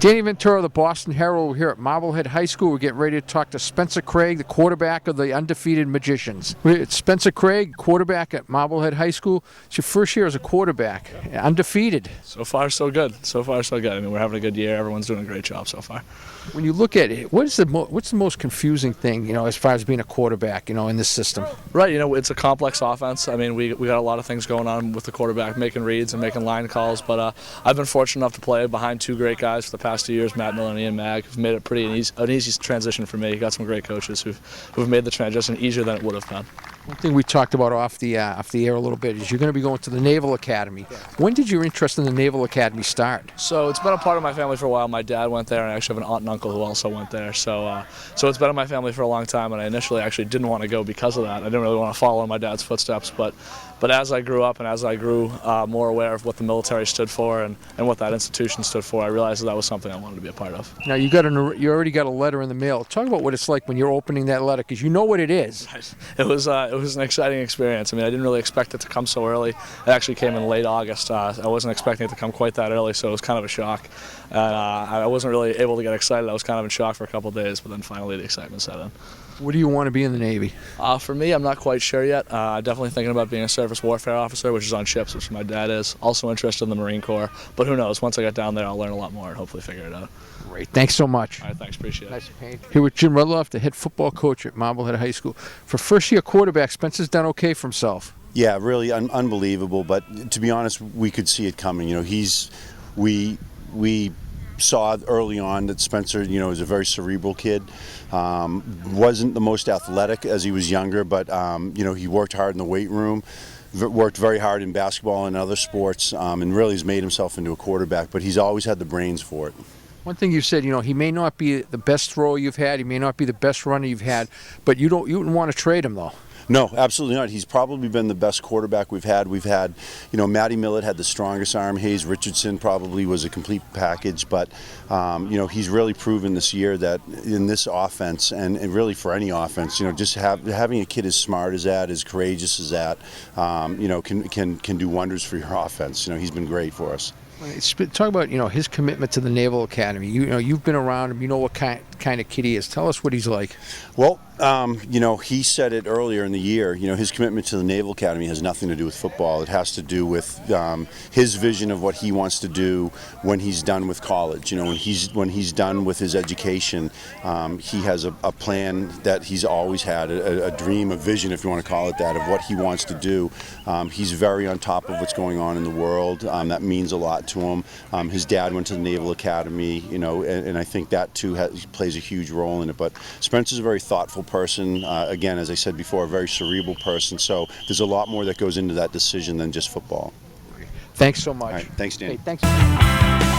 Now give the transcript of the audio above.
Danny Ventura of the Boston Herald. We're here at Marblehead High School. We're getting ready to talk to Spencer Craig, the quarterback of the undefeated Magicians. It's Spencer Craig, quarterback at Marblehead High School. It's your first year as a quarterback, undefeated. So far, so good. So far, so good. I mean, we're having a good year. Everyone's doing a great job so far. When you look at it, what's the most confusing thing, as far as being a quarterback, in this system? Right, it's a complex offense. I mean, we got a lot of things going on with the quarterback, making reads and making line calls, but I've been fortunate enough to play behind two great guys for the past 2 years, Matt Miller and Ian Mag, who've made it an easy transition for me. Got some great coaches who've made the transition easier than it would have been. One thing we talked about off the air a little bit is you're going to be going to the Naval Academy. Yeah. When did your interest in the Naval Academy start? So it's been a part of my family for a while. My dad went there, and I actually have an aunt and uncle who also went there. So it's been in my family for a long time, and I initially actually didn't want to go because of that. I didn't really want to follow in my dad's footsteps, but as I grew up and as I grew more aware of what the military stood for and what that institution stood for, I realized that was something I wanted to be a part of. Now you already got a letter in the mail. Talk about what it's like when you're opening that letter, because you know what it is. It was an exciting experience. I mean, I didn't really expect it to come so early. It actually came in late August. I wasn't expecting it to come quite that early, so it was kind of a shock. I wasn't really able to get excited. I was kind of in shock for a couple of days, but then finally the excitement set in. What do you want to be in the Navy? For me, I'm not quite sure yet. Definitely thinking about being a surface warfare officer, which is on ships, which my dad is. Also interested in the Marine Corps, but who knows? Once I get down there, I'll learn a lot more and hopefully figure it out. Great. Thanks so much. All right, thanks. Appreciate it. Nice to meet you. Here with Jim Rudloff, the head football coach at Marblehead High School. For first-year quarterback, Spencer's done okay for himself. Yeah, really unbelievable. But to be honest, we could see it coming. We saw early on that Spencer, is a very cerebral kid. Wasn't the most athletic as he was younger, but he worked hard in the weight room, worked very hard in basketball and other sports, and really has made himself into a quarterback. But he's always had the brains for it. One thing you said, he may not be the best thrower you've had, he may not be the best runner you've had, but you wouldn't want to trade him though. No, absolutely not. He's probably been the best quarterback we've had. Matty Millett had the strongest arm. Hayes Richardson probably was a complete package, but he's really proven this year that in this offense and really for any offense, just having a kid as smart as that, as courageous as that, can do wonders for your offense. He's been great for us. Talk about his commitment to the Naval Academy. You've been around him. You know what kind of kid he is. Tell us what he's like. Well, he said it earlier in the year. His commitment to the Naval Academy has nothing to do with football. It has to do with his vision of what he wants to do when he's done with college. When he's done with his education, he has a plan that he's always had, a dream, a vision, if you want to call it that, of what he wants to do. He's very on top of what's going on in the world. That means a lot to him. His dad went to the Naval Academy, and I think that too plays a huge role in it. But Spencer's a very thoughtful person. Again, as I said before, a very cerebral person. So there's a lot more that goes into that decision than just football. Thanks so much. All right, thanks, Dan. Hey, thanks.